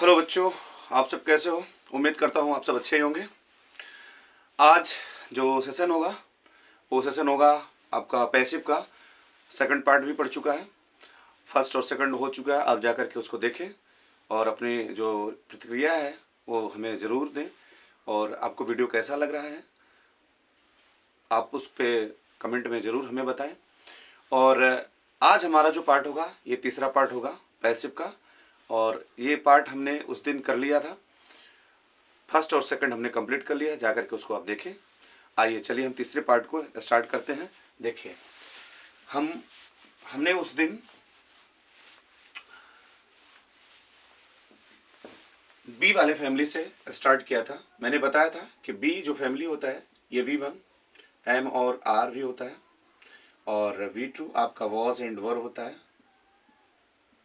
Hello बच्चों, आप सब कैसे हो? उम्मीद करता हूँ आप सब अच्छे ही होंगे। आज जो सेशन होगा वो सेशन होगा आपका पैसिव का। सेकंड पार्ट भी पढ़ चुका है, फर्स्ट और सेकंड हो चुका है। आप जा कर के उसको देखें और अपनी जो प्रतिक्रिया है वो हमें ज़रूर दें। और आपको वीडियो कैसा लग रहा है आप उस पर कमेंट में ज़रूर हमें बताएं। और आज हमारा जो पार्ट होगा ये तीसरा पार्ट होगा पैसिव का, और ये पार्ट हमने उस दिन कर लिया था। फर्स्ट और सेकंड हमने कंप्लीट कर लिया, जाकर के उसको आप देखें। आइए चलिए हम तीसरे पार्ट को स्टार्ट करते हैं। देखिए हमने उस दिन बी वाले फैमिली से स्टार्ट किया था। मैंने बताया था कि बी जो फैमिली होता है ये V1 M और R भी होता है, और V2 आपका वॉज एंड वर होता है,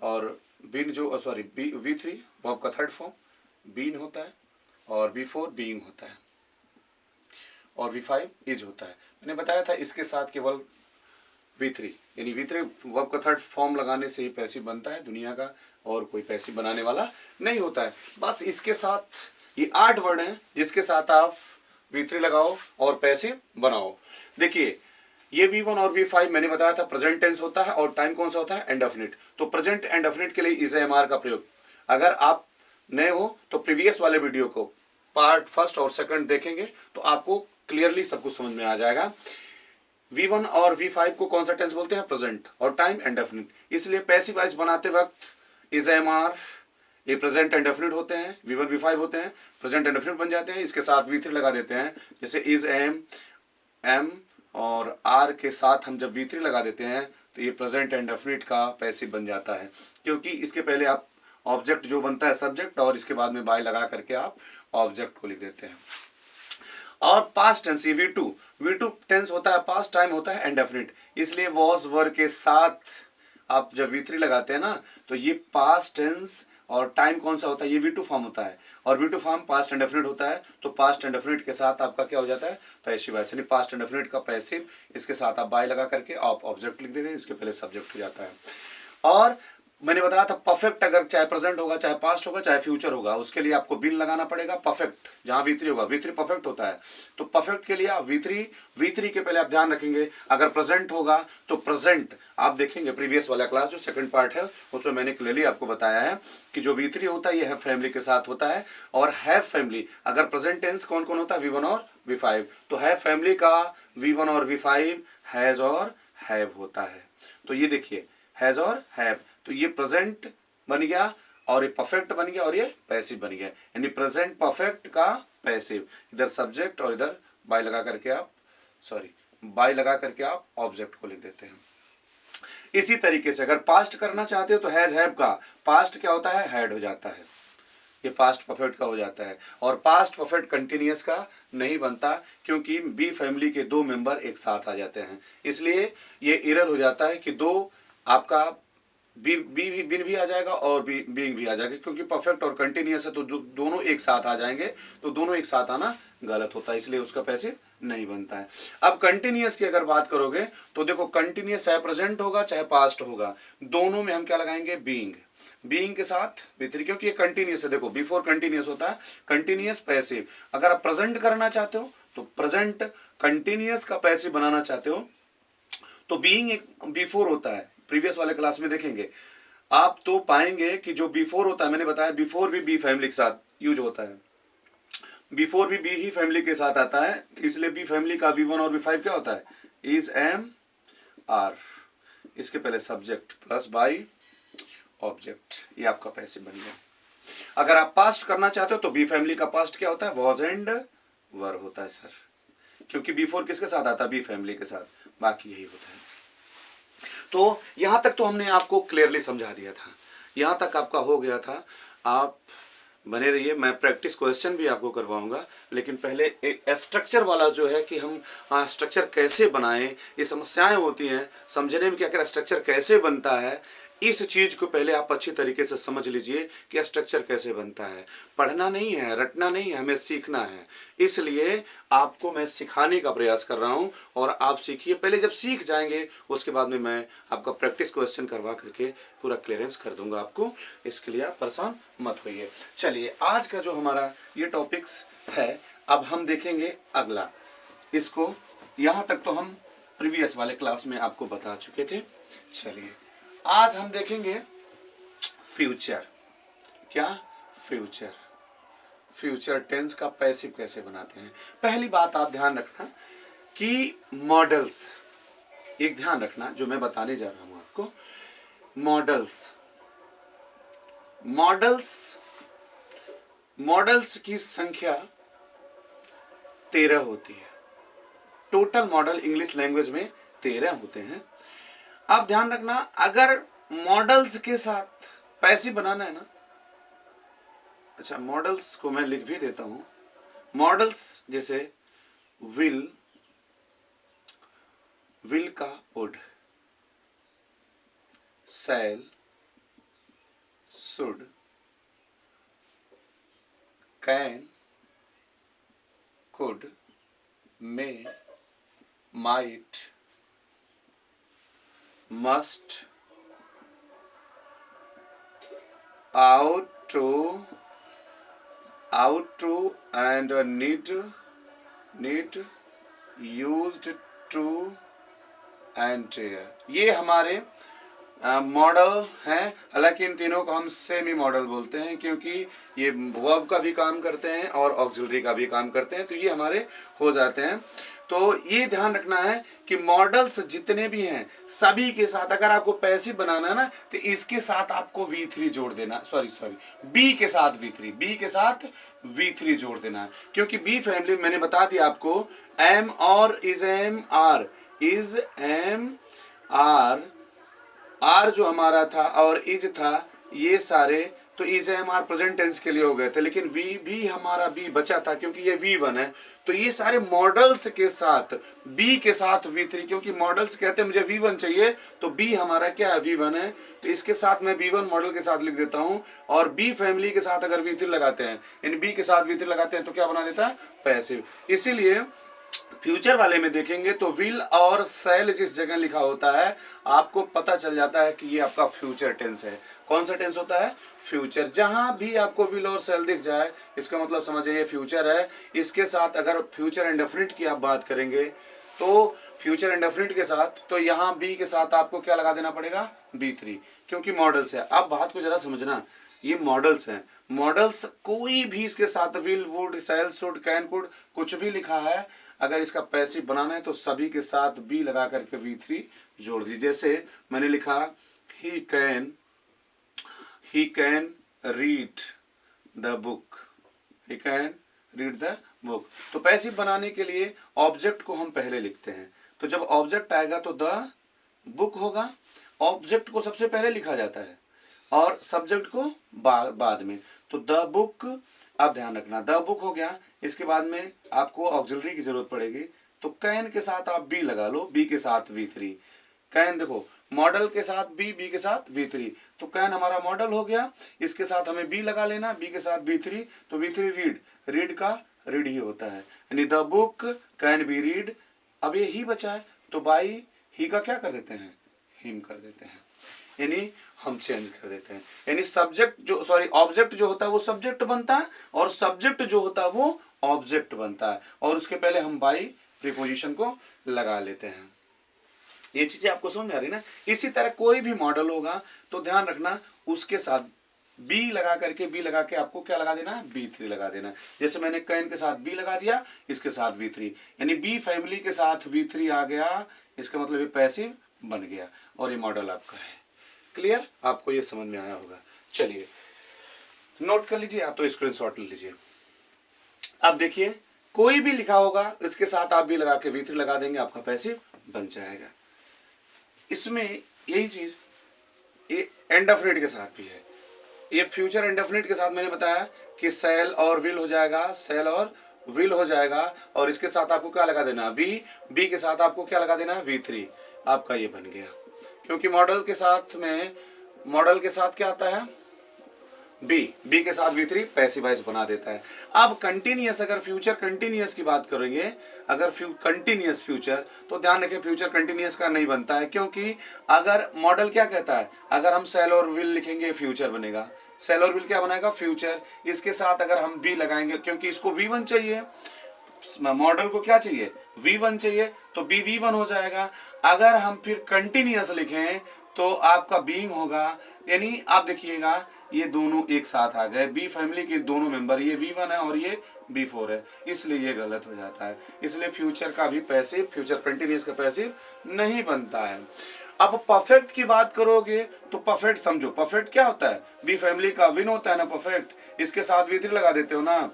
और बीन जो V3 वर्ब का थर्ड फॉर्म बीन होता है, और V4 बीइंग होता है, और V5 इज होता है। मैंने बताया था इसके साथ केवल V3 यानी V3 वर्ब का थर्ड फॉर्म लगाने से ही पैसिव बनता है दुनिया का, और कोई पैसिव बनाने वाला नहीं होता है। बस इसके साथ ये 8 वर्ड हैं जिसके साथ आप V3 लगाओ और पैसिव बनाओ। देखिए ये V1 और V5 मैंने बताया था प्रेजेंट टेंस होता है, और टाइम कौन सा होता है? इंडेफिनिट। तो प्रेजेंट इंडेफिनिट के लिए इज एम आर का प्रयोग। अगर आप नए हो तो प्रीवियस वाले वीडियो को पार्ट फर्स्ट और सेकंड देखेंगे तो आपको क्लियरली सब कुछ समझ में आ जाएगा। V1 और V5 को कौन सा टेंस बोलते हैं? प्रेजेंट, और टाइम इंडेफिनिट। इसलिए पैसिव वॉइस बनाते वक्त इज एम आर ये प्रेजेंट इंडेफिनिट होते हैं, V1 V5 होते हैं, प्रेजेंट इंडेफिनिट बन जाते हैं। इसके साथ V3 लगा देते हैं, जैसे इज एम और आर के साथ हम जब V3 लगा देते हैं तो ये प्रेजेंट इंडेफिनिट का पैसिव बन जाता है, क्योंकि इसके पहले आप ऑब्जेक्ट जो बनता है सब्जेक्ट, और इसके बाद में बाय लगा करके आप ऑब्जेक्ट को लिख देते हैं। और पास्ट टेंस ये V2 टेंस होता है पास्ट, टाइम होता है इंडेफिनिट। इसलिए वॉज वर के साथ आप जब V3 लगाते हैं ना तो ये पास्ट टेंस, और टाइम कौन सा होता है? ये V2 फॉर्म होता है, और V2 फॉर्म पास्ट इंडेफिनिट होता है। तो पास्ट इंडेफिनिट के साथ आपका क्या हो जाता है? पैसिव वॉइस, यानी पास्ट इंडेफिनिट का पैसिव। इसके साथ आप बाय लगा करके आप ऑब्जेक्ट लिख देते हैं, इसके पहले सब्जेक्ट हो जाता है। और मैंने बताया था परफेक्ट अगर चाहे प्रेजेंट होगा, चाहे पास्ट होगा, चाहे फ्यूचर होगा, उसके लिए आपको बिन लगाना पड़ेगा। परफेक्ट जहां V3 होगा, V3 परफेक्ट होता है, तो परफेक्ट के लिए आप V3 के पहले आप ध्यान रखेंगे। अगर प्रेजेंट होगा तो प्रेजेंट आप देखेंगे प्रीवियस वाला क्लास जो सेकंड पार्ट है उसमें मैंने क्लियरली आपको बताया है कि जो V3 होता है ये हैव फैमिली के साथ होता है। और हैव फैमिली अगर प्रेजेंट टेंस कौन कौन होता है? V1 और V5। तो हैव फैमिली का V1 और V5 हैज और हैव होता है। तो ये देखिए हैज और हैव, तो ये प्रेजेंट बन गया, और ये परफेक्ट बन गया, और ये पैसिव बन गया, यानी प्रेजेंट परफेक्ट का पैसिव। इधर सब्जेक्ट और इधर बाय लगा करके आप ऑब्जेक्ट को लिख देते हैं। इसी तरीके से अगर पास्ट करना चाहते हो तो हैज हैव का पास्ट क्या होता है? हैड हो जाता है, ये पास्ट परफेक्ट का हो जाता है। और पास्ट परफेक्ट कंटिन्यूअस का नहीं बनता, क्योंकि बी फैमिली के 2 मेंबर एक साथ आ जाते हैं, इसलिए ये एरर हो जाता है कि दो आपका बिन भी आ जाएगा और बीइंग भी आ जाएगा, क्योंकि परफेक्ट और कंटिन्यूअस है तो दोनों एक साथ आ जाएंगे, तो दोनों एक साथ आना गलत होता है, इसलिए उसका पैसिव नहीं बनता है। अब कंटिन्यूअस की अगर बात करोगे तो देखो कंटिन्यूअस चाहे प्रेजेंट होगा चाहे पास्ट होगा, दोनों में हम क्या लगाएंगे? बीइंग के साथ V3, क्योंकि ये कंटिन्यूअस है। देखो बिफोर कंटिन्यूअस होता है, कंटिन्यूअस पैसिव। अगर आप प्रेजेंट करना चाहते हो तो प्रेजेंट कंटिन्यूअस का पैसिव बनाना चाहते हो तो बीइंग एक बिफोर होता है। प्रीवियस वाले क्लास में देखेंगे आप तो पाएंगे कि जो बिफोर होता है, मैंने बताया बिफोर भी बी फैमिली के साथ यूज होता है, बिफोर भी बी ही फैमिली के साथ आता है, इसलिए बी फैमिली का V1 और V5 क्या होता है? इज एम आर, इसके पहले सब्जेक्ट प्लस बाई ऑब्जेक्ट, ये आपका पैसिव बन गया। अगर आप पास्ट करना चाहते हो तो बी फैमिली का पास्ट क्या होता है? वॉज एंड वर होता है सर, क्योंकि बिफोर किसके साथ आता है? बी फैमिली के साथ, बाकी यही होता है। तो यहां तक तो हमने आपको क्लियरली समझा दिया था, यहां तक आपका हो गया था। आप बने रहिए, मैं प्रैक्टिस क्वेश्चन भी आपको करवाऊंगा, लेकिन पहले एक स्ट्रक्चर वाला जो है कि हम स्ट्रक्चर कैसे बनाएं, ये समस्याएं होती हैं समझने में कि आखिर स्ट्रक्चर कैसे बनता है, इस चीज को पहले आप अच्छी तरीके से समझ लीजिए कि स्ट्रक्चर कैसे बनता है। पढ़ना नहीं है, रटना नहीं है, हमें सीखना है। इसलिए आपको मैं सिखाने का प्रयास कर रहा हूं और आप सीखिए। पहले जब सीख जाएंगे उसके बाद में मैं आपका प्रैक्टिस क्वेश्चन करवा करके पूरा क्लियरेंस कर दूंगा आपको। इसके लिए आप परेशान मत होइए। चलिए, आज का जो हमारा ये टॉपिक्स है, अब हम देखेंगे अगला। इसको यहां तक तो हम प्रीवियस वाले क्लास में आपको बता चुके थे। चलिए, आज हम देखेंगे फ्यूचर। क्या? फ्यूचर। फ्यूचर टेंस का पैसिव कैसे बनाते हैं। पहली बात आप ध्यान रखना कि मॉडल्स, एक ध्यान रखना जो मैं बताने जा रहा हूं आपको। मॉडल्स की संख्या 13 होती है। टोटल मॉडल इंग्लिश लैंग्वेज में 13 होते हैं। आप ध्यान रखना, अगर मॉडल्स के साथ पैसिव बनाना है ना, अच्छा मॉडल्स को मैं लिख भी देता हूं। मॉडल्स जैसे विल का would, shall, should, can, could, may, might, must, ought to and need, used to and dare, ये हमारे मॉडल हैं। हालांकि इन तीनों को हम सेमी मॉडल बोलते हैं क्योंकि ये वर्ब का भी काम करते हैं और ऑक्सिलरी का भी काम करते हैं, तो ये हमारे हो जाते हैं। तो ये ध्यान रखना है कि मॉडल्स जितने भी हैं सभी के साथ अगर आपको पैसिव बनाना है ना, तो इसके साथ आपको V3 जोड़ देना, सॉरी बी के साथ V3 जोड़ देना है। क्योंकि बी फैमिली मैंने बता दिया आपको, एम और इज एम आर, आर जो हमारा था और इज था, ये सारे तो is am are present tense के लिए हो गए थे, लेकिन वी भी हमारा बी बचा था क्योंकि ये V1 है। तो ये सारे मॉडल्स के साथ बी के साथ V3, क्योंकि मॉडल्स कहते हैं मुझे V1 चाहिए, तो बी हमारा क्या है, V1 है। तो इसके साथ मैं V1 मॉडल के साथ लिख देता हूं। और बी फैमिली के साथ अगर V3 लगाते हैं, इन बी के साथ V3 लगाते हैं तो क्या बना देता है, पैसिव। इसीलिए फ्यूचर वाले में देखेंगे तो विल और शैल जिस जगह लिखा होता है आपको पता चल जाता है कि ये आपका फ्यूचर टेंस है। कौन सा टेंस होता है, फ्यूचर। जहां भी आपको विल और शैल दिख जाए इसका मतलब समझिए ये फ्यूचर है। इसके साथ अगर फ्यूचर इंडेफिनिट की आप बात करेंगे तो फ्यूचर इंडेफिनिट के साथ, तो यहाँ बी के साथ आपको क्या लगा देना पड़ेगा, B3, क्योंकि मॉडल्स है। अब बात को जरा समझना, ये मॉडल्स हैं। मॉडल्स कोई भी इसके साथ will, would, shall, should, can, could कुछ भी लिखा है, अगर इसका पैसिव बनाना है तो सभी के साथ बी लगा करके V3 जोड़ दीजिए। जैसे मैंने लिखा he can read the book, he can read the book. तो पैसिव बनाने के लिए ऑब्जेक्ट को हम पहले लिखते हैं, तो जब ऑब्जेक्ट आएगा तो द बुक होगा। ऑब्जेक्ट को सबसे पहले लिखा जाता है और सब्जेक्ट को बाद में। तो द बुक, आप ध्यान रखना द बुक हो गया। इसके बाद में आपको ऑक्सिलरी की जरूरत पड़ेगी, तो कैन के साथ आप बी लगा लो, बी के साथ V3। कैन देखो मॉडल के साथ बी, बी के साथ V3, तो कैन हमारा मॉडल हो गया। इसके साथ हमें बी लगा लेना, बी के साथ V3, तो V3 रीड का रीड ही होता है, यानी the book can be read. अब ये ही बचा है तो बाई ही का क्या कर देते हैं, हिम कर देते हैं, यानी हम चेंज कर देते हैं। यानी सब्जेक्ट जो ऑब्जेक्ट जो होता है वो सब्जेक्ट बनता है और सब्जेक्ट जो होता है वो ऑब्जेक्ट बनता है, और उसके पहले हम बाई प्रीपोजिशन को लगा लेते हैं। ये चीजें आपको समझ में आ रही ना। इसी तरह कोई भी मॉडल होगा तो ध्यान रखना उसके साथ बी लगा के आपको क्या लगा देना है, B3 लगा देना। जैसे मैंने कैन के साथ बी लगा दिया, इसके साथ V3, यानी बी फैमिली के साथ V3 आ गया, इसका मतलब ये पैसिव बन गया और ये मॉडल आपका है। क्लियर, आपको ये समझ में आया होगा। चलिए नोट कर लीजिए, आप तो स्क्रीनशॉट ले लीजिए। अब देखिए कोई भी लिखा होगा इसके साथ आप भी लगा के V3 लगा देंगे, आपका पैसिव बन जाएगा। इसमें यही चीज ये इंडेफिनिट के साथ भी है। ये फ्यूचर इंडेफिनिट के साथ मैंने बताया कि शैल और विल हो जाएगा, शैल और विल हो जाएगा, और इसके साथ आपको क्या लगा देना, बी के साथ आपको क्या लगा देना, V3, आपका ये बन गया। क्योंकि मॉडल के साथ में मॉडल के साथ क्या आता है, बी के साथ V3 पैसिव वॉइस बना देता है। अब कंटिन्यूअस, अगर फ्यूचर कंटिन्यूअस की बात करेंगे, अगर कंटिन्यूअस फ्यूचर, तो ध्यान रखें फ्यूचर कंटिन्यूअस का नहीं बनता है, क्योंकि अगर मॉडल क्या कहता है, अगर हम सेल और विल लिखेंगे फ्यूचर बनेगा, सेल और विल क्या बनाएगा, फ्यूचर। इसके साथ अगर हम बी लगाएंगे, क्योंकि इसको V1 चाहिए, मॉडल को क्या चाहिए, V1 चाहिए, तो बी V1 हो जाएगा। अगर हम फिर कंटिन्यूअस लिखें तो आपका बीइंग होगा, यानी आप देखिएगा ये दोनों एक साथ आ गए, बी फैमिली के दोनों मेंबर, ये V1 है और ये B4 है, इसलिए ये गलत हो जाता है। इसलिए फ्यूचर का भी पैसिव, फ्यूचर कंटिन्यूअस का पैसिव नहीं बनता है। अब परफेक्ट की बात करोगे तो परफेक्ट समझो, परफेक्ट क्या होता है, बी फैमिली का विन होता है ना परफेक्ट, इसके साथ V3 लगा देते हो ना,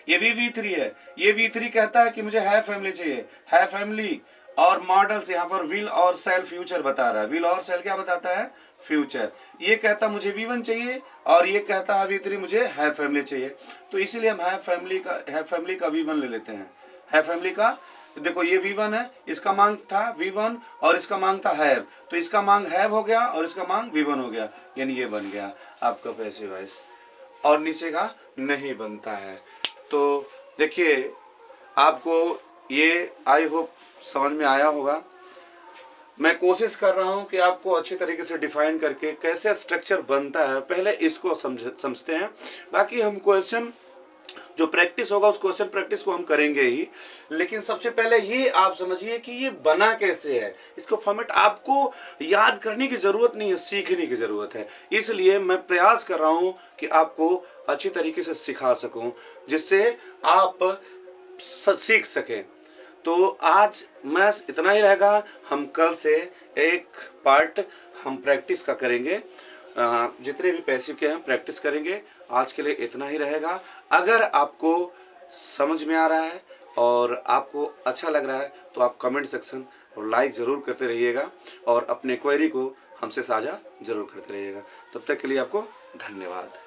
ये भी V3 है, ये V3 कहता है कि मुझे है फैमिली चाहिए, है फैमिली, और मॉडल्स यहाँ पर विल और सेल फ्यूचर बता रहा है, विल और सेल क्या बताता है, फ्यूचर। ये कहता मुझे V1 चाहिए और ये कहता है V3 मुझे है फैमिली चाहिए, तो इसीलिए हम है फैमिली का V1 ले लेते हैं, है फैमिली का। देखो ये V1 है, इसका मांग था V1 और इसका मांग था हैव, तो इसका मांग हैव हो गया और इसका मांग V1 हो गया, यानी ये बन गया आपका पैसिव वॉइस, और नीचे का नहीं बनता है। तो देखिए आपको ये आई होप समझ में आया होगा। मैं कोशिश कर रहा हूं कि आपको अच्छी तरीके से डिफाइन करके कैसे स्ट्रक्चर बनता है, पहले इसको समझते हैं। बाकी हम क्वेश्चन जो प्रैक्टिस होगा उस क्वेश्चन प्रैक्टिस को हम करेंगे ही, लेकिन सबसे पहले ये आप समझिए कि ये बना कैसे है, इसको फॉर्मेट आपको याद करने की जरूरत नहीं है, सीखने की जरूरत है। इसलिए मैं प्रयास कर रहा हूं कि आपको अच्छी तरीके से सिखा सकूं, जिससे आप सीख सकें। तो आज मैथ्स इतना ही रहेगा, हम कल से एक पार्ट हम प्रैक्टिस का करेंगे, जितने भी पैसिव के हम प्रैक्टिस करेंगे। आज के लिए इतना ही रहेगा। अगर आपको समझ में आ रहा है और आपको अच्छा लग रहा है तो आप कमेंट सेक्शन और लाइक ज़रूर करते रहिएगा और अपने क्वेरी को हमसे साझा ज़रूर करते रहिएगा। तब तक के लिए आपको धन्यवाद।